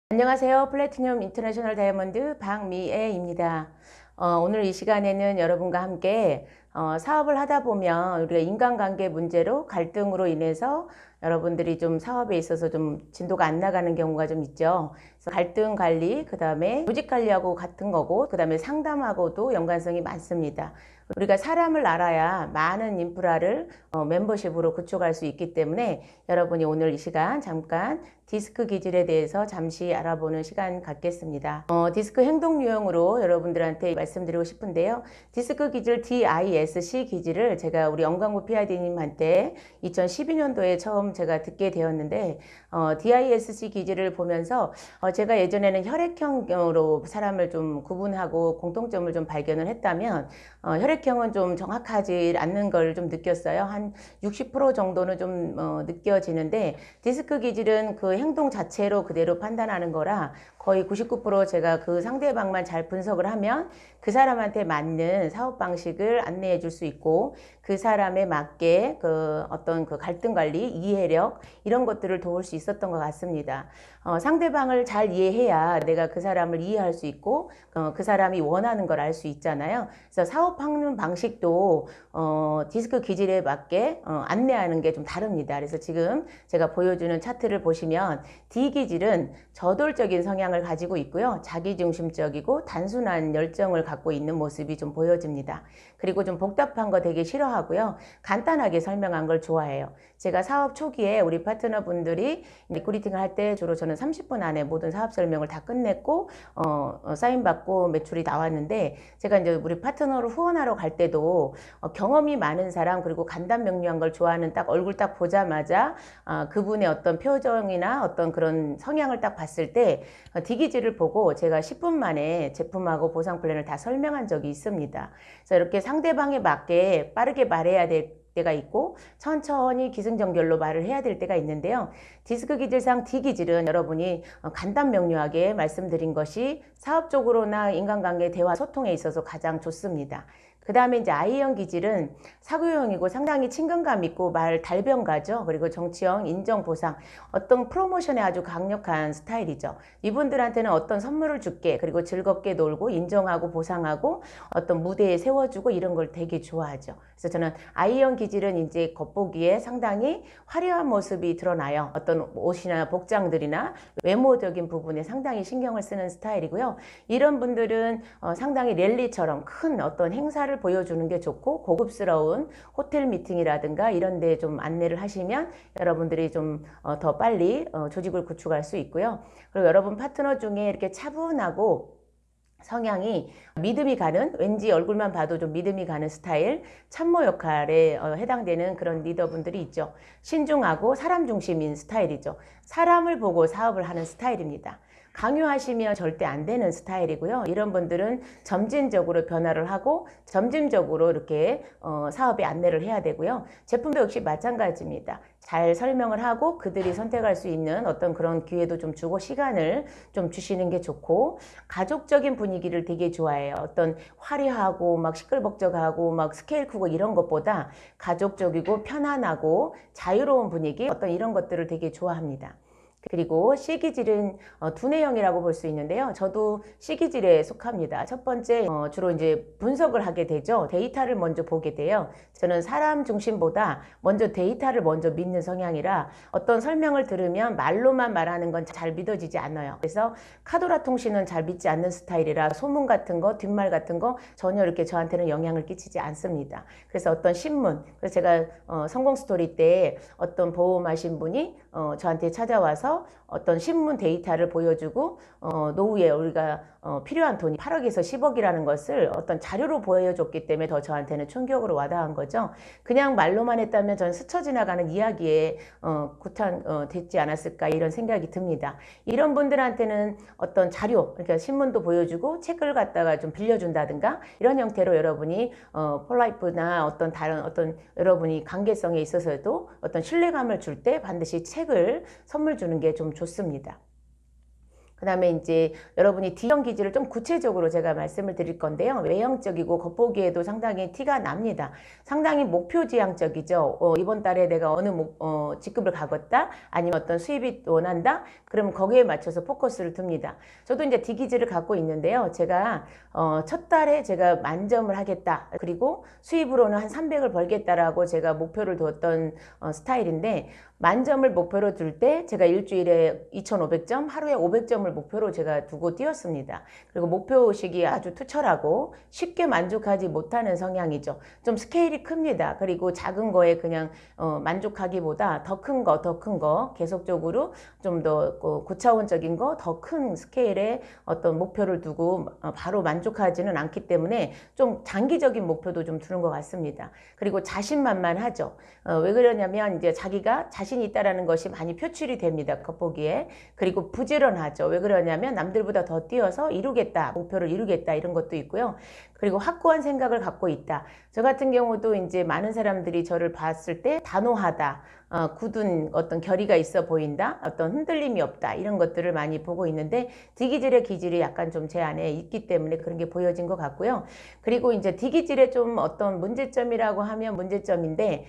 안녕하세요. 플래티넘 인터내셔널 다이아몬드 박미애입니다. 오늘 이 시간에는 여러분과 함께 사업을 하다 보면 우리가 인간관계 문제로 갈등으로 인해서 여러분들이 좀 사업에 있어서 좀 진도가 안 나가는 경우가 좀 있죠. 그래서 갈등 관리, 그 다음에 조직 관리하고 같은 거고, 그 다음에 상담하고도 연관성이 많습니다. 우리가 사람을 알아야 많은 인프라를 멤버십으로 구축할 수 있기 때문에 여러분이 오늘 이 시간 잠깐 디스크 기질에 대해서 잠시 알아보는 시간 갖겠습니다. 디스크 행동 유형으로 여러분들한테 말씀드리고 싶은데요. 디스크 기질 DISC 기질을 제가 우리 엄광구 PID님한테 2012년도에 처음 제가 듣게 되었는데 DISC 기질을 보면서 제가 예전에는 혈액형으로 사람을 좀 구분하고 공통점을 좀 발견을 했다면 혈액형은 좀 정확하지 않는 걸 좀 느꼈어요. 한 60% 정도는 좀 느껴지는데 디스크 기질은 그 행동 자체로 그대로 판단하는 거라 거의 99% 제가 그 상대방만 잘 분석을 하면 그 사람한테 맞는 사업 방식을 안내해 줄 수 있고 그 사람에 맞게 그 어떤 그 갈등 관리, 이해력 이런 것들을 도울 수 있었던 것 같습니다. 상대방을 잘 이해해야 내가 그 사람을 이해할 수 있고 그 사람이 원하는 걸 알 수 있잖아요. 그래서 사업하는 방식도 디스크 기질에 맞게 안내하는 게 좀 다릅니다. 그래서 지금 제가 보여주는 차트를 보시면 D 기질은 저돌적인 성향을 가지고 있고요. 자기중심적이고 단순한 열정을 갖고 있는 모습이 좀 보여집니다. 그리고 좀 복잡한 거 되게 싫어하고요. 간단하게 설명한 걸 좋아해요. 제가 사업 초기에 우리 파트너분들이 리크루팅을 할 때 주로 저는 30분 안에 모든 사업 설명을 다 끝냈고 사인 받고 매출이 나왔는데 제가 이제 우리 파트너를 후원하러 갈 때도 경험이 많은 사람 그리고 간단명료한 걸 좋아하는 딱 얼굴 딱 보자마자 그분의 어떤 표정이나 어떤 그런 성향을 딱 봤을 때 디기질을 보고 제가 10분 만에 제품하고 보상 플랜을 다 설명한 적이 있습니다. 그래서 이렇게 상대방에 맞게 빠르게 말해야 될 때가 있고 천천히 기승전결로 말을 해야 될 때가 있는데요. 디스크 기질상 D 기질은 여러분이 간단명료하게 말씀드린 것이 사업적으로나 인간관계 대화 소통에 있어서 가장 좋습니다. 그 다음에 이제 I형 기질은 사교형이고 상당히 친근감 있고 말 달변가죠. 그리고 정치형, 인정, 보상 어떤 프로모션에 아주 강력한 스타일이죠. 이분들한테는 어떤 선물을 줄게 그리고 즐겁게 놀고 인정하고 보상하고 어떤 무대에 세워주고 이런 걸 되게 좋아하죠. 그래서 저는 I형 기질은 이제 겉보기에 상당히 화려한 모습이 드러나요. 어떤 옷이나 복장들이나 외모적인 부분에 상당히 신경을 쓰는 스타일이고요. 이런 분들은 상당히 랠리처럼 큰 어떤 행사를 보여주는 게 좋고 고급스러운 호텔 미팅이라든가 이런 데 좀 안내를 하시면 여러분들이 좀 더 빨리 조직을 구축할 수 있고요. 그리고 여러분 파트너 중에 이렇게 차분하고 성향이 믿음이 가는 왠지 얼굴만 봐도 좀 믿음이 가는 스타일 참모 역할에 해당되는 그런 리더분들이 있죠. 신중하고 사람 중심인 스타일이죠. 사람을 보고 사업을 하는 스타일입니다. 강요하시면 절대 안 되는 스타일이고요. 이런 분들은 점진적으로 변화를 하고 점진적으로 이렇게 사업에 안내를 해야 되고요. 제품도 역시 마찬가지입니다. 잘 설명을 하고 그들이 선택할 수 있는 어떤 그런 기회도 좀 주고 시간을 좀 주시는 게 좋고 가족적인 분위기를 되게 좋아해요. 어떤 화려하고 막 시끌벅적하고 막 스케일 크고 이런 것보다 가족적이고 편안하고 자유로운 분위기 어떤 이런 것들을 되게 좋아합니다. 그리고 C기질은 두뇌형이라고 볼 수 있는데요. 저도 C기질에 속합니다. 첫 번째 주로 이제 분석을 하게 되죠. 데이터를 먼저 보게 돼요. 저는 사람 중심보다 먼저 데이터를 먼저 믿는 성향이라 어떤 설명을 들으면 말로만 말하는 건 잘 믿어지지 않아요. 그래서 카도라 통신은 잘 믿지 않는 스타일이라 소문 같은 거, 뒷말 같은 거 전혀 이렇게 저한테는 영향을 끼치지 않습니다. 그래서 어떤 신문, 그래서 제가 성공 스토리 때 어떤 보험하신 분이 저한테 찾아와서 어떤 신문 데이터를 보여주고 노후에 우리가 필요한 돈이 8억에서 10억이라는 것을 어떤 자료로 보여줬기 때문에 더 저한테는 충격으로 와닿은 거죠. 그냥 말로만 했다면 전 스쳐 지나가는 이야기에 됐지 않았을까 이런 생각이 듭니다. 이런 분들한테는 어떤 자료, 그러니까 신문도 보여주고 책을 갖다가 좀 빌려준다든가 이런 형태로 여러분이 폴라이프나 어떤 다른 어떤 여러분이 관계성에 있어서도 어떤 신뢰감을 줄 때 반드시 책을 선물 주는 게 좀 좋습니다. 그다음에 이제 여러분이 D형 기질을 좀 구체적으로 제가 말씀을 드릴 건데요. 외형적이고 겉보기에도 상당히 티가 납니다. 상당히 목표지향적이죠. 이번 달에 내가 어느 직급을 가겠다, 아니면 어떤 수입이 원한다, 그러면 거기에 맞춰서 포커스를 둡니다. 저도 이제 D 기질을 갖고 있는데요. 제가 첫 달에 제가 만점을 하겠다, 그리고 수입으로는 한 300을 벌겠다라고 제가 목표를 두었던 스타일인데, 만점을 목표로 둘 때 제가 일주일에 2,500점, 하루에 500점을 목표로 제가 두고 뛰었습니다. 그리고 목표의식이 아주 투철하고 쉽게 만족하지 못하는 성향이죠. 좀 스케일이 큽니다. 그리고 작은 거에 그냥 만족하기보다 더 큰 거 계속적으로 좀 더 고차원적인 거, 더 큰 스케일의 어떤 목표를 두고 바로 만족하지는 않기 때문에 좀 장기적인 목표도 좀 두는 것 같습니다. 그리고 자신만만하죠. 왜 그러냐면 이제 자기가 자신이 있다라는 것이 많이 표출이 됩니다. 겉보기에. 그리고 부지런하죠. 왜 그러냐면 남들보다 더 뛰어서 이루겠다, 목표를 이루겠다, 이런 것도 있고요. 그리고 확고한 생각을 갖고 있다. 저 같은 경우도 이제 많은 사람들이 저를 봤을 때 단호하다, 굳은 어떤 결의가 있어 보인다, 어떤 흔들림이 없다, 이런 것들을 많이 보고 있는데, D기질의 기질이 약간 좀 제 안에 있기 때문에 그런 게 보여진 것 같고요. 그리고 이제 D기질의 좀 어떤 문제점이라고 하면 문제점인데,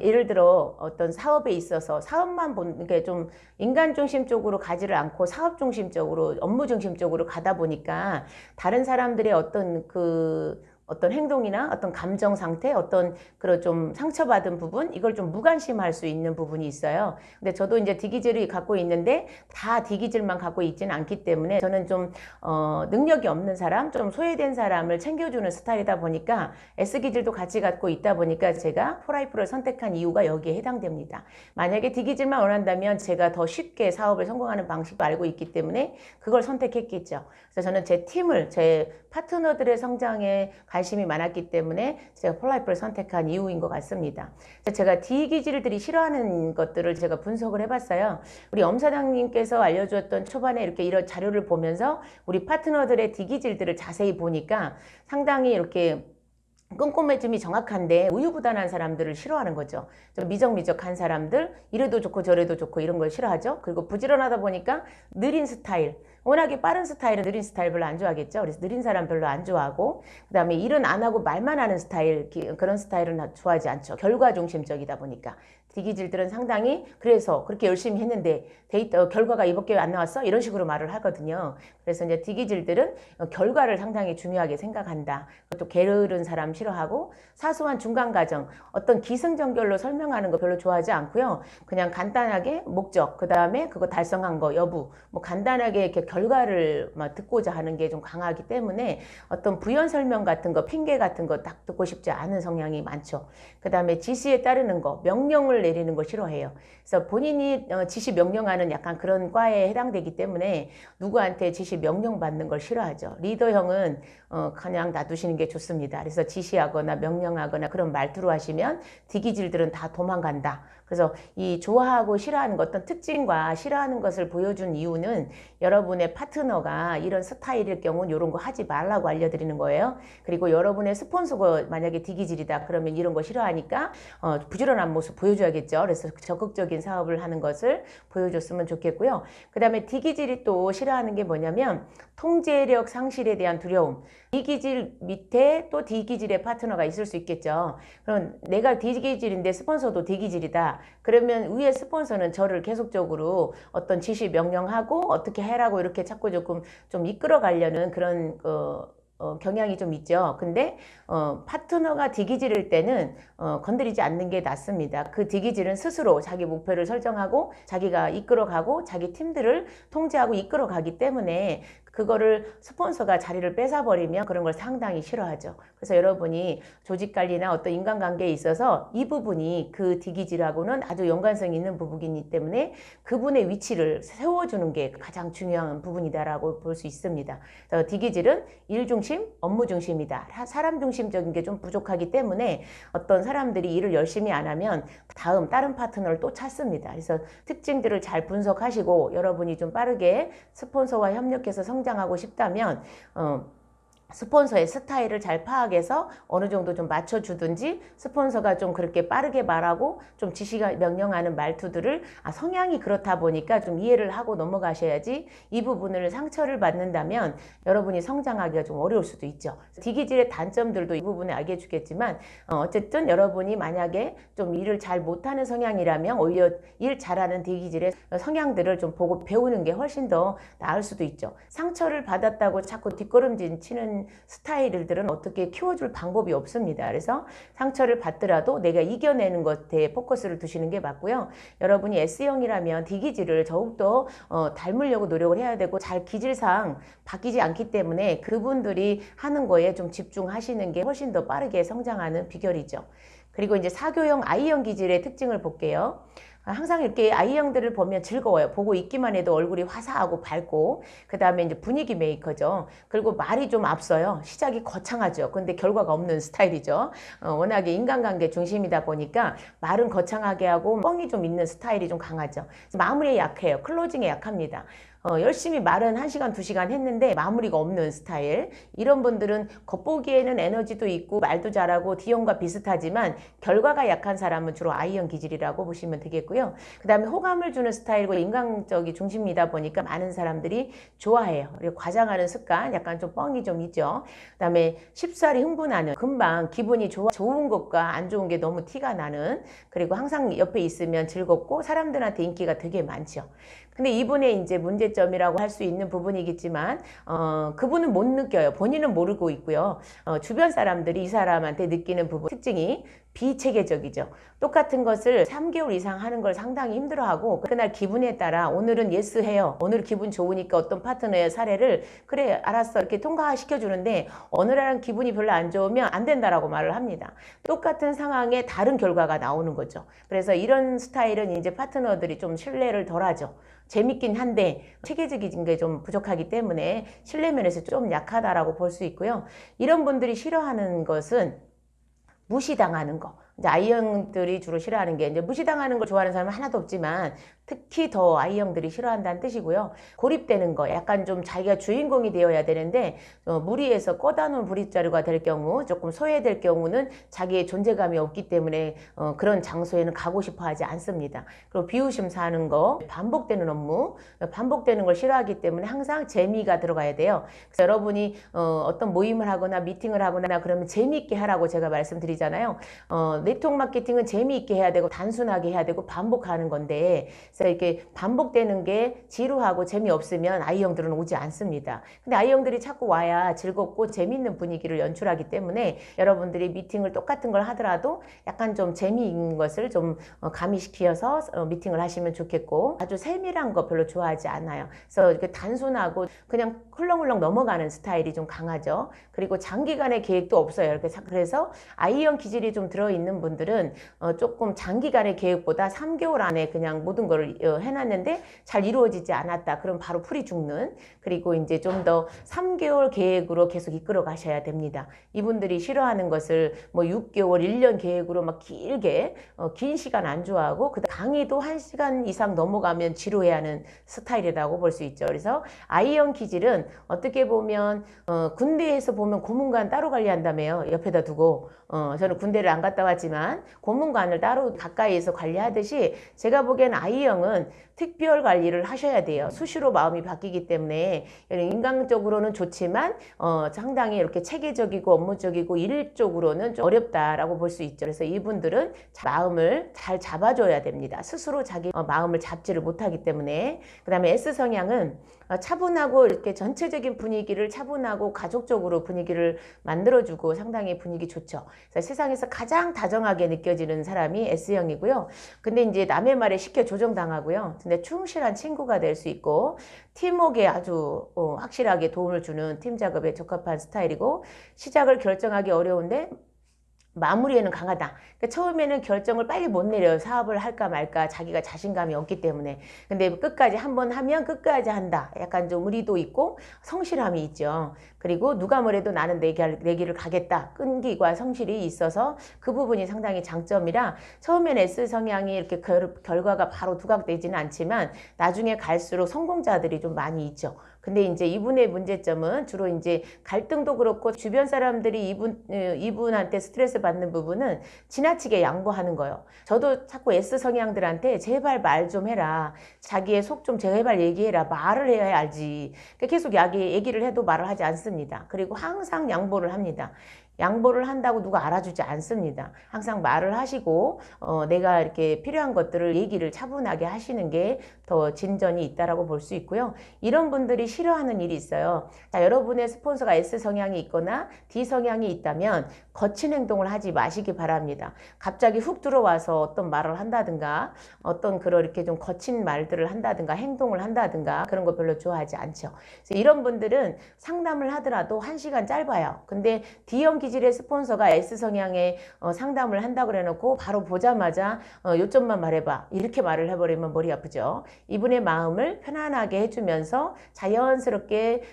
예를 들어 어떤 사업에 있어서 사업만 보는 게 좀 인간 중심적으로 가지를 않고 사업 중심적으로, 업무 중심적으로 가다 보니까 다른 사람들의 어떤 행동이나 어떤 감정 상태, 어떤 그런 좀 상처받은 부분, 이걸 좀 무관심할 수 있는 부분이 있어요. 근데 저도 이제 D기질이 갖고 있는데 다 D기질만 갖고 있지는 않기 때문에 저는 좀 능력이 없는 사람, 좀 소외된 사람을 챙겨주는 스타일이다 보니까 S기질도 같이 갖고 있다 보니까 제가 포라이프를 선택한 이유가 여기에 해당됩니다. 만약에 D기질만 원한다면 제가 더 쉽게 사업을 성공하는 방식도 알고 있기 때문에 그걸 선택했겠죠. 그래서 저는 제 팀을, 제 파트너들의 성장에 관심이 많았기 때문에 제가 폴라이프를 선택한 이유인 것 같습니다. 제가 D 기질들이 싫어하는 것들을 제가 분석을 해봤어요. 우리 엄 사장님께서 알려주었던 초반에 이렇게 이런 자료를 보면서 우리 파트너들의 D 기질들을 자세히 보니까 상당히 이렇게 꼼꼼해짐이 정확한데 우유부단한 사람들을 싫어하는 거죠. 좀 미적미적한 사람들, 이래도 좋고 저래도 좋고 이런 걸 싫어하죠. 그리고 부지런하다 보니까 느린 스타일, 워낙에 빠른 스타일은 느린 스타일 별로 안 좋아하겠죠. 그래서 느린 사람 별로 안 좋아하고, 그 다음에 일은 안 하고 말만 하는 스타일, 그런 스타일은 좋아하지 않죠. 결과 중심적이다 보니까. D기질들은 상당히 그래서 그렇게 열심히 했는데 결과가 이밖에 안 나왔어? 이런 식으로 말을 하거든요. 그래서 이제 D기질들은 결과를 상당히 중요하게 생각한다. 또 게으른 사람 싫어하고, 사소한 중간 과정, 어떤 기승전결로 설명하는 거 별로 좋아하지 않고요. 그냥 간단하게 목적, 그 다음에 그거 달성한 거 여부, 뭐 간단하게 이렇게 결과를 막 듣고자 하는 게 좀 강하기 때문에 어떤 부연 설명 같은 거, 핑계 같은 거 딱 듣고 싶지 않은 성향이 많죠. 그 다음에 지시에 따르는 거, 명령을 내리는 거 싫어해요. 그래서 본인이 지시 명령하는 약간 그런 과에 해당되기 때문에 누구한테 지시 명령 받는 걸 싫어하죠. 리더형은 그냥 놔두시는 게 좋습니다. 그래서 지시하거나 명령하거나 그런 말투로 하시면 D기질들은 다 도망간다. 그래서 이 좋아하고 싫어하는 것, 어떤 특징과 싫어하는 것을 보여준 이유는 여러분의 파트너가 이런 스타일일 경우는 이런 거 하지 말라고 알려드리는 거예요. 그리고 여러분의 스폰서가 만약에 D기질이다 그러면 이런 거 싫어하니까 부지런한 모습 보여줘야겠죠. 그래서 적극적인 사업을 하는 것을 보여줬으면 좋겠고요. 그 다음에 D기질이 또 싫어하는 게 뭐냐면 통제력 상실에 대한 두려움. D기질 밑에 또 D기질의 파트너가 있을 수 있겠죠. 그럼 내가 D기질인데 스폰서도 D기질이다. 그러면 위에 스폰서는 저를 계속적으로 어떤 지시 명령하고 어떻게 해라고 이렇게 자꾸 조금 좀 이끌어 가려는 그런 경향이 좀 있죠. 근데 파트너가 D기질일 때는 건드리지 않는 게 낫습니다. 그 D기질은 스스로 자기 목표를 설정하고 자기가 이끌어가고 자기 팀들을 통제하고 이끌어가기 때문에 그거를 스폰서가 자리를 뺏어버리면 그런 걸 상당히 싫어하죠. 그래서 여러분이 조직관리나 어떤 인간관계에 있어서 이 부분이 그 D기질하고는 아주 연관성이 있는 부분이기 때문에 그분의 위치를 세워주는 게 가장 중요한 부분이다라고 볼 수 있습니다. 그래서 D기질은 일 중심, 업무 중심이다. 사람 중심적인 게 좀 부족하기 때문에 어떤 사람들이 일을 열심히 안 하면 다른 파트너를 또 찾습니다. 그래서 특징들을 잘 분석하시고 여러분이 좀 빠르게 스폰서와 협력해서 성장하고 싶다면 스폰서의 스타일을 잘 파악해서 어느 정도 좀 맞춰주든지, 스폰서가 좀 그렇게 빠르게 말하고 좀 지시가 명령하는 말투들을 성향이 그렇다 보니까 좀 이해를 하고 넘어가셔야지, 이 부분을 상처를 받는다면 여러분이 성장하기가 좀 어려울 수도 있죠. 디기질의 단점들도 이 부분에 알게 주겠지만 어쨌든 여러분이 만약에 좀 일을 잘 못하는 성향이라면 오히려 일 잘하는 디기질의 성향들을 좀 보고 배우는 게 훨씬 더 나을 수도 있죠. 상처를 받았다고 자꾸 뒷걸음질 치는 스타일들은 어떻게 키워줄 방법이 없습니다. 그래서 상처를 받더라도 내가 이겨내는 것에 포커스를 두시는 게 맞고요. 여러분이 S형이라면 D기질을 더욱더 닮으려고 노력을 해야 되고, 잘 기질상 바뀌지 않기 때문에 그분들이 하는 거에 좀 집중하시는 게 훨씬 더 빠르게 성장하는 비결이죠. 그리고 이제 사교형 I형 기질의 특징을 볼게요. 항상 이렇게 I형들을 보면 즐거워요. 보고 있기만 해도 얼굴이 화사하고 밝고, 그 다음에 이제 분위기 메이커죠. 그리고 말이 좀 앞서요. 시작이 거창하죠. 근데 결과가 없는 스타일이죠. 워낙에 인간관계 중심이다 보니까 말은 거창하게 하고 뻥이 좀 있는 스타일이 좀 강하죠. 마무리에 약해요. 클로징에 약합니다. 열심히 말은 1시간, 2시간 했는데 마무리가 없는 스타일. 이런 분들은 겉보기에는 에너지도 있고 말도 잘하고 D형과 비슷하지만 결과가 약한 사람은 주로 I형 기질이라고 보시면 되겠고요. 그 다음에 호감을 주는 스타일이고 인간적이 중심이다 보니까 많은 사람들이 좋아해요. 그리고 과장하는 습관, 약간 좀 뻥이 좀 있죠. 그 다음에 쉽사리 흥분하는, 금방 기분이 좋은 것과 안 좋은 게 너무 티가 나는, 그리고 항상 옆에 있으면 즐겁고 사람들한테 인기가 되게 많죠. 근데 이분의 이제 문제점이라고 할 수 있는 부분이겠지만, 그분은 못 느껴요. 본인은 모르고 있고요. 주변 사람들이 이 사람한테 느끼는 부분, 특징이 비체계적이죠. 똑같은 것을 3개월 이상 하는 걸 상당히 힘들어하고, 그날 기분에 따라 오늘은 예스 해요. 오늘 기분 좋으니까 어떤 파트너의 사례를 그래 알았어 이렇게 통과시켜 주는데, 어느 날은 기분이 별로 안 좋으면 안 된다라고 말을 합니다. 똑같은 상황에 다른 결과가 나오는 거죠. 그래서 이런 스타일은 이제 파트너들이 좀 신뢰를 덜하죠. 재밌긴 한데 체계적인 게 좀 부족하기 때문에 신뢰 면에서 좀 약하다라고 볼 수 있고요. 이런 분들이 싫어하는 것은 무시당하는 거. 이제 I형들이 주로 싫어하는 게, 이제 무시당하는 걸 좋아하는 사람은 하나도 없지만 특히 더 I형들이 싫어한다는 뜻이고요. 고립되는 거, 약간 좀 자기가 주인공이 되어야 되는데 무리해서 꺼다 놓은 부릿자루가 될 경우, 조금 소외될 경우는 자기의 존재감이 없기 때문에 그런 장소에는 가고 싶어 하지 않습니다. 그리고 비웃음 사는 거, 반복되는 업무, 반복되는 걸 싫어하기 때문에 항상 재미가 들어가야 돼요. 그래서 여러분이 어떤 모임을 하거나 미팅을 하거나 그러면 재미있게 하라고 제가 말씀드리잖아요. 네트워크 마케팅은 재미있게 해야 되고 단순하게 해야 되고 반복하는 건데, 그래서 이렇게 반복되는 게 지루하고 재미없으면 I형들은 오지 않습니다. 근데 I형들이 자꾸 와야 즐겁고 재미있는 분위기를 연출하기 때문에 여러분들이 미팅을 똑같은 걸 하더라도 약간 좀 재미있는 것을 좀 가미시켜서 미팅을 하시면 좋겠고, 아주 세밀한 거 별로 좋아하지 않아요. 그래서 이렇게 단순하고 그냥 훌렁훌렁 넘어가는 스타일이 좀 강하죠. 그리고 장기간의 계획도 없어요. 그래서 I형 기질이 좀 들어있는 분들은 조금 장기간의 계획보다 3개월 안에 그냥 모든 걸 해놨는데 잘 이루어지지 않았다. 그럼 바로 풀이 죽는, 그리고 이제 좀 더 3개월 계획으로 계속 이끌어 가셔야 됩니다. 이분들이 싫어하는 것을 뭐 6개월, 1년 계획으로 막 길게 긴 시간 안 좋아하고, 강의도 1시간 이상 넘어가면 지루해하는 스타일이라고 볼 수 있죠. 그래서 I형 기질은 어떻게 보면 군대에서 보면 고문관 따로 관리한다며요. 옆에다 두고. 저는 군대를 안 갔다 왔지만 고문관을 따로 가까이에서 관리하듯이, 제가 보기엔 I형은 특별 관리를 하셔야 돼요. 수시로 마음이 바뀌기 때문에 인간적으로는 좋지만 상당히 이렇게 체계적이고 업무적이고 일적으로는 좀 어렵다라고 볼 수 있죠. 그래서 이분들은 마음을 잘 잡아줘야 됩니다. 스스로 자기 마음을 잡지를 못하기 때문에. 그 다음에 S성향은 차분하고 이렇게 전체적인 분위기를 차분하고 가족적으로 분위기를 만들어주고 상당히 분위기 좋죠. 그래서 세상에서 가장 다정하게 느껴지는 사람이 S형이고요. 근데 이제 남의 말에 쉽게 조정당하고요. 근데 충실한 친구가 될 수 있고, 팀워크에 아주 확실하게 도움을 주는 팀 작업에 적합한 스타일이고, 시작을 결정하기 어려운데 마무리에는 강하다. 그러니까 처음에는 결정을 빨리 못 내려요. 사업을 할까 말까 자기가 자신감이 없기 때문에. 근데 끝까지 한번 하면 끝까지 한다. 약간 좀 의리도 있고 성실함이 있죠. 그리고 누가 뭐래도 나는 내 길을 가겠다. 끈기와 성실이 있어서 그 부분이 상당히 장점이라, 처음엔 S 성향이 이렇게 결과가 바로 두각되지는 않지만 나중에 갈수록 성공자들이 좀 많이 있죠. 근데 이제 이분의 문제점은 주로 이제 갈등도 그렇고 주변 사람들이 이분한테 스트레스 받는 부분은 지나치게 양보하는 거예요. 저도 자꾸 S 성향들한테 제발 말 좀 해라. 자기의 속 좀 제발 얘기해라. 말을 해야 알지. 계속 얘기를 해도 말을 하지 않습니다. 그리고 항상 양보를 합니다. 양보를 한다고 누가 알아주지 않습니다. 항상 말을 하시고 내가 이렇게 필요한 것들을 얘기를 차분하게 하시는 게 더 진전이 있다라고 볼 수 있고요. 이런 분들이 싫어하는 일이 있어요. 자, 여러분의 스폰서가 S 성향이 있거나 D 성향이 있다면 거친 행동을 하지 마시기 바랍니다. 갑자기 훅 들어와서 어떤 말을 한다든가 어떤 이렇게 좀 거친 말들을 한다든가 행동을 한다든가 그런 거 별로 좋아하지 않죠. 그래서 이런 분들은 상담을 하더라도 1시간 짧아요. 근데 D형 기질의 스폰서가 S 성향의 상담을 한다고 그래놓고 바로 보자마자 요점만 말해봐 이렇게 말을 해버리면 머리 아프죠. 이분의 마음을 편안하게 해주면서 자연스럽게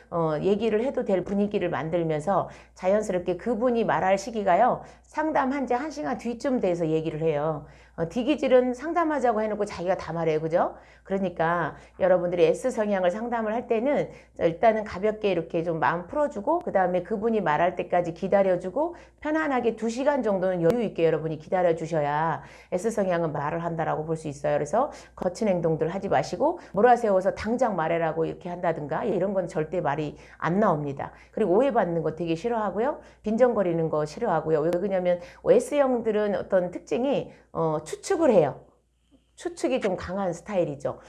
얘기를 해도 될 분위기를 만들면서 자연스럽게 그분이 말할 시기가요. 상담한 지 1시간 뒤쯤 돼서 얘기를 해요. D기질은 상담하자고 해놓고 자기가 다 말해요. 그죠? 그러니까 여러분들이 S 성향을 상담을 할 때는 일단은 가볍게 이렇게 좀 마음 풀어주고 그 다음에 그분이 말할 때까지 기다려주고 편안하게 2시간 정도는 여유 있게 여러분이 기다려 주셔야 S 성향은 말을 한다라고 볼 수 있어요. 그래서 거친 행동들 하지 마시고 몰아세워서 당장 말해라고 이렇게 한다든가 이런 건 절대 말이 안 나옵니다. 그리고 오해받는 거 되게 싫어하고요. 빈정거리는 거 싫어하고요. 왜 그러냐면 S형들은 어떤 특징이 추측을 해요. 추측이 좀 강한 스타일이죠.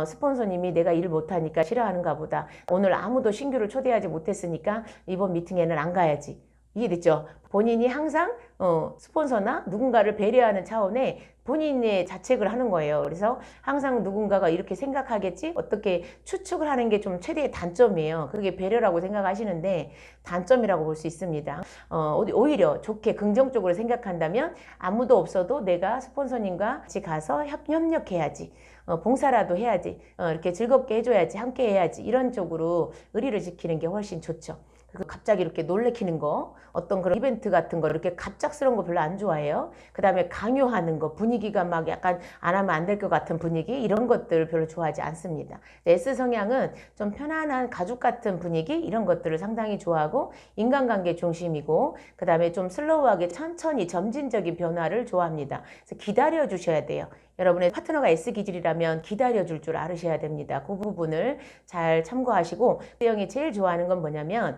스폰서님이 내가 일 못하니까 싫어하는가 보다. 오늘 아무도 신규를 초대하지 못했으니까 이번 미팅에는 안 가야지. 이해됐죠? 본인이 항상 스폰서나 누군가를 배려하는 차원에 본인의 자책을 하는 거예요. 그래서 항상 누군가가 이렇게 생각하겠지? 어떻게 추측을 하는 게 좀 최대의 단점이에요. 그게 배려라고 생각하시는데 단점이라고 볼 수 있습니다. 오히려 좋게 긍정적으로 생각한다면 아무도 없어도 내가 스폰서님과 같이 가서 협력해야지. 봉사라도 해야지. 이렇게 즐겁게 해줘야지. 함께 해야지. 이런 쪽으로 의리를 지키는 게 훨씬 좋죠. 갑자기 이렇게 놀래키는 거, 어떤 그런 이벤트 같은 거, 이렇게 갑작스러운 거 별로 안 좋아해요. 그 다음에 강요하는 거, 분위기가 막 약간 안 하면 안 될 것 같은 분위기, 이런 것들 별로 좋아하지 않습니다. S 성향은 좀 편안한 가족 같은 분위기, 이런 것들을 상당히 좋아하고, 인간관계 중심이고, 그 다음에 좀 슬로우하게 천천히 점진적인 변화를 좋아합니다. 그래서 기다려 주셔야 돼요. 여러분의 파트너가 S 기질이라면 기다려줄 줄 알으셔야 됩니다. 그 부분을 잘 참고하시고 S형이 제일 좋아하는 건 뭐냐면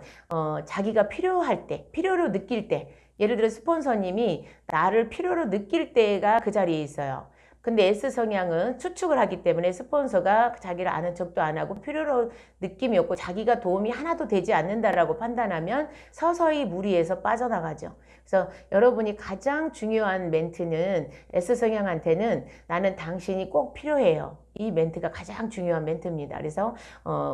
자기가 필요할 때, 필요로 느낄 때 예를 들어 스폰서님이 나를 필요로 느낄 때가 그 자리에 있어요. 근데 S 성향은 추측을 하기 때문에 스폰서가 자기를 아는 척도 안 하고 필요로 느낌이 없고 자기가 도움이 하나도 되지 않는다라고 판단하면 서서히 무리해서 빠져나가죠. 그래서 여러분이 가장 중요한 멘트는 S 성향한테는 나는 당신이 꼭 필요해요. 이 멘트가 가장 중요한 멘트입니다. 그래서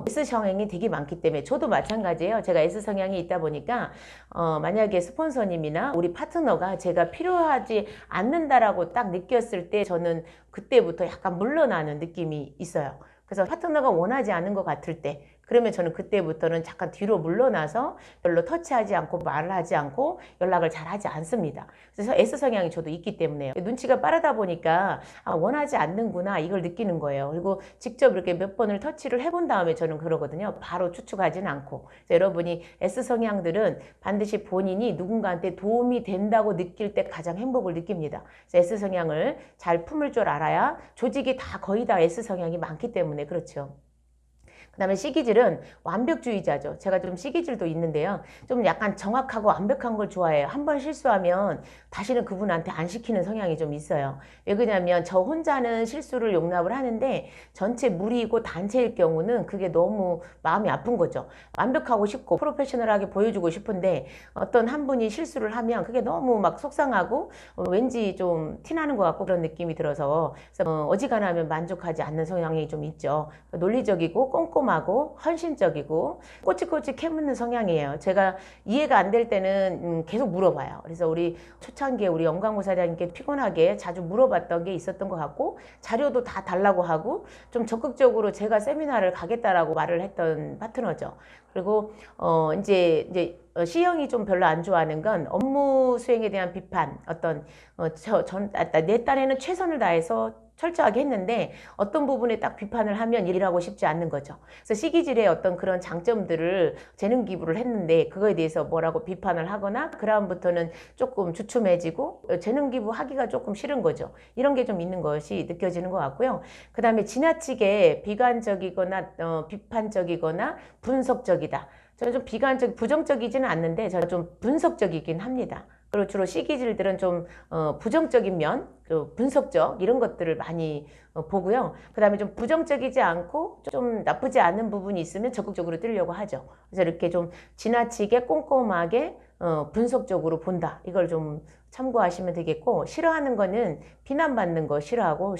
S 성향이 되게 많기 때문에 저도 마찬가지예요. 제가 S 성향이 있다 보니까 만약에 스폰서님이나 우리 파트너가 제가 필요하지 않는다라고 딱 느꼈을 때 저는 그때부터 약간 물러나는 느낌이 있어요. 그래서 파트너가 원하지 않은 것 같을 때 그러면 저는 그때부터는 잠깐 뒤로 물러나서 별로 터치하지 않고 말을 하지 않고 연락을 잘 하지 않습니다. 그래서 S 성향이 저도 있기 때문에 눈치가 빠르다 보니까 원하지 않는구나 이걸 느끼는 거예요. 그리고 직접 이렇게 몇 번을 터치를 해본 다음에 저는 그러거든요. 바로 추측하지는 않고. 여러분이 S 성향들은 반드시 본인이 누군가한테 도움이 된다고 느낄 때 가장 행복을 느낍니다. 그래서 S 성향을 잘 품을 줄 알아야 조직이 다 거의 다 S 성향이 많기 때문에 그렇죠. 그 다음에 C기질은 완벽주의자죠. 제가 좀 C기질도 있는데요. 좀 약간 정확하고 완벽한 걸 좋아해요. 한 번 실수하면 다시는 그분한테 안 시키는 성향이 좀 있어요. 왜 그러냐면 저 혼자는 실수를 용납을 하는데 전체 무리이고 단체일 경우는 그게 너무 마음이 아픈 거죠. 완벽하고 싶고 프로페셔널하게 보여주고 싶은데 어떤 한 분이 실수를 하면 그게 너무 막 속상하고 왠지 좀 티나는 것 같고 그런 느낌이 들어서 어지간하면 만족하지 않는 성향이 좀 있죠. 논리적이고 꼼꼼하고 헌신적이고 꼬치꼬치 캐묻는 성향이에요. 제가 이해가 안 될 때는 계속 물어봐요. 그래서 우리 초창기에 우리 영광무 사장님께 피곤하게 자주 물어봤던 게 있었던 것 같고 자료도 다 달라고 하고 좀 적극적으로 제가 세미나를 가겠다라고 말을 했던 파트너죠. 그리고 이제 C형이 좀 별로 안 좋아하는 건 업무 수행에 대한 비판, 내 딴에는 최선을 다해서 철저하게 했는데 어떤 부분에 딱 비판을 하면 일하고 싶지 않는 거죠. 그래서 C기질의 어떤 그런 장점들을 재능 기부를 했는데 그거에 대해서 뭐라고 비판을 하거나 그다음부터는 조금 주춤해지고 재능 기부하기가 조금 싫은 거죠. 이런 게 좀 있는 것이 느껴지는 것 같고요. 그 다음에 지나치게 비관적이거나 비판적이거나 분석적이다. 저는 좀 부정적이지는 않는데 저는 좀 분석적이긴 합니다. 그리고 주로 C기질들은 좀 부정적인 면, 분석적 이런 것들을 많이 보고요. 그 다음에 좀 부정적이지 않고 좀 나쁘지 않은 부분이 있으면 적극적으로 뜨려고 하죠. 그래서 이렇게 좀 지나치게 꼼꼼하게 분석적으로 본다. 이걸 좀 참고하시면 되겠고, 싫어하는 거는 비난받는 거 싫어하고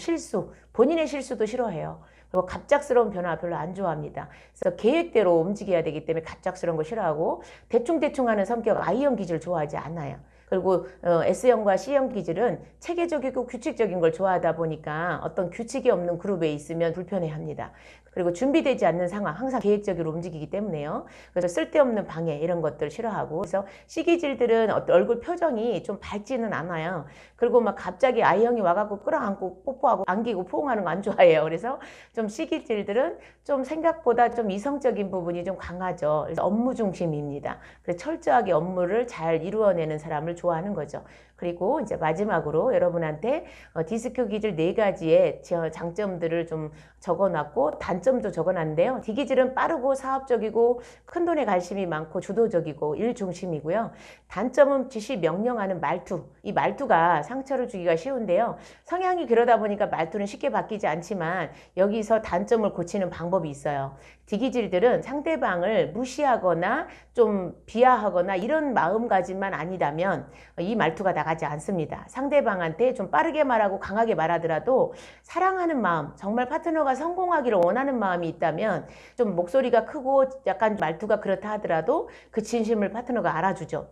본인의 실수도 싫어해요. 그리고 갑작스러운 변화 별로 안 좋아합니다. 그래서 계획대로 움직여야 되기 때문에 갑작스러운 거 싫어하고 대충대충 하는 성격 I형 기질 좋아하지 않아요. 그리고 S형과 C형 기질은 체계적이고 규칙적인 걸 좋아하다 보니까 어떤 규칙이 없는 그룹에 있으면 불편해합니다. 그리고 준비되지 않는 상황, 항상 계획적으로 움직이기 때문에요. 그래서 쓸데없는 방해 이런 것들 싫어하고, 그래서 C기질들은 얼굴 표정이 좀 밝지는 않아요. 그리고 막 갑자기 I형이 와갖고 끌어안고 뽀뽀하고 안기고 포옹하는 거 안 좋아해요. 그래서 좀 C기질들은 좀 생각보다 좀 이성적인 부분이 좀 강하죠. 그래서 업무 중심입니다. 그래서 철저하게 업무를 잘 이루어내는 사람을 좋아하는 거죠. 그리고 이제 마지막으로 여러분한테 디스크 기질 4가지의 장점들을 좀 적어놨고 단점도 적어놨는데요. D기질은 빠르고 사업적이고 큰돈에 관심이 많고 주도적이고 일 중심이고요. 단점은 지시 명령하는 말투. 이 말투가 상처를 주기가 쉬운데요. 성향이 그러다 보니까 말투는 쉽게 바뀌지 않지만 여기서 단점을 고치는 방법이 있어요. D기질들은 상대방을 무시하거나 좀 비하하거나 이런 마음가짐만 아니다면 이 말투가 나가지 않습니다. 상대방한테 좀 빠르게 말하고 강하게 말하더라도 사랑하는 마음, 정말 파트너가 성공하기를 원하는 마음이 있다면 좀 목소리가 크고 약간 말투가 그렇다 하더라도 그 진심을 파트너가 알아주죠.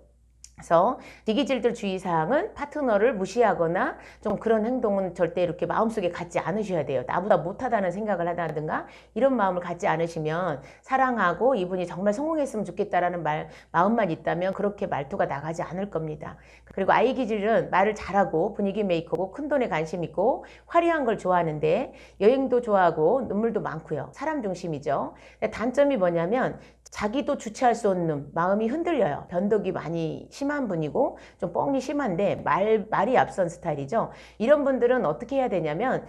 그래서 D기질들 주의사항은 파트너를 무시하거나 좀 그런 행동은 절대 이렇게 마음속에 갖지 않으셔야 돼요. 나보다 못하다는 생각을 한다든가 이런 마음을 갖지 않으시면 사랑하고 이분이 정말 성공했으면 좋겠다라는 마음만 있다면 그렇게 말투가 나가지 않을 겁니다. 그리고 I기질은 말을 잘하고 분위기 메이커고 큰돈에 관심 있고 화려한 걸 좋아하는데 여행도 좋아하고 눈물도 많고요. 사람 중심이죠. 단점이 뭐냐면 자기도 주체할 수 없는 마음이 흔들려요. 변덕이 많이 심한 분이고 좀 뻥이 심한데 말이 앞선 스타일이죠. 이런 분들은 어떻게 해야 되냐면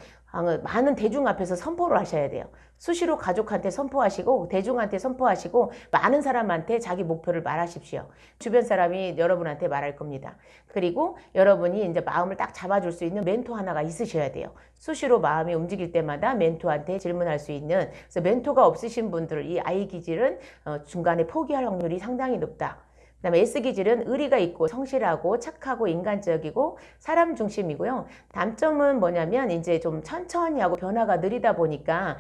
많은 대중 앞에서 선포를 하셔야 돼요. 수시로 가족한테 선포하시고 대중한테 선포하시고 많은 사람한테 자기 목표를 말하십시오. 주변 사람이 여러분한테 말할 겁니다. 그리고 여러분이 이제 마음을 딱 잡아줄 수 있는 멘토 하나가 있으셔야 돼요. 수시로 마음이 움직일 때마다 멘토한테 질문할 수 있는. 그래서 멘토가 없으신 분들 이 I 기질은 중간에 포기할 확률이 상당히 높다. 그 다음에 S기질은 의리가 있고 성실하고 착하고 인간적이고 사람 중심이고요. 단점은 뭐냐면 이제 좀 천천히 하고 변화가 느리다 보니까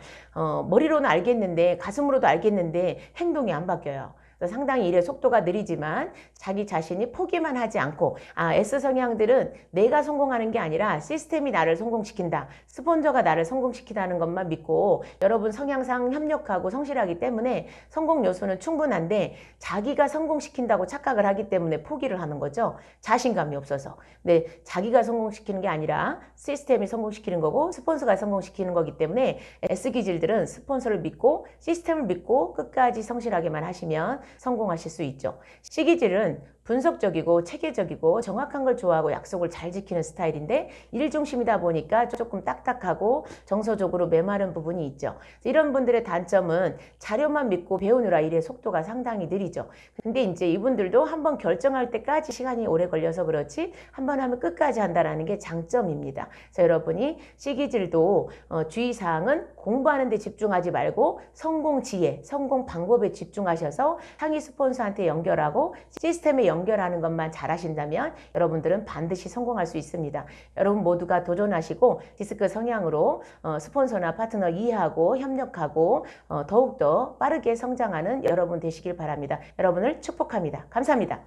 머리로는 알겠는데 가슴으로도 알겠는데 행동이 안 바뀌어요. 상당히 일의 속도가 느리지만 자기 자신이 포기만 하지 않고 S성향들은 내가 성공하는 게 아니라 시스템이 나를 성공시킨다. 스폰서가 나를 성공시키다는 것만 믿고 여러분 성향상 협력하고 성실하기 때문에 성공 요소는 충분한데 자기가 성공시킨다고 착각을 하기 때문에 포기를 하는 거죠. 자신감이 없어서. 근데 자기가 성공시키는 게 아니라 시스템이 성공시키는 거고 스폰서가 성공시키는 거기 때문에 S기질들은 스폰서를 믿고 시스템을 믿고 끝까지 성실하게만 하시면 성공하실 수 있죠. C기질은 분석적이고 체계적이고 정확한 걸 좋아하고 약속을 잘 지키는 스타일인데 일 중심이다 보니까 조금 딱딱하고 정서적으로 메마른 부분이 있죠. 이런 분들의 단점은 자료만 믿고 배우느라 일의 속도가 상당히 느리죠. 근데 이제 이분들도 한번 결정할 때까지 시간이 오래 걸려서 그렇지 한번 하면 끝까지 한다는 게 장점입니다. 그래서 여러분이 C기질도 주의사항은 공부하는 데 집중하지 말고 성공 지혜, 성공 방법에 집중하셔서 상위 스폰서한테 연결하고 시스템에 연결하는 것만 잘하신다면 여러분들은 반드시 성공할 수 있습니다. 여러분 모두가 도전하시고 디스크 성향으로 스폰서나 파트너 이해하고 협력하고 더욱더 빠르게 성장하는 여러분 되시길 바랍니다. 여러분을 축복합니다. 감사합니다.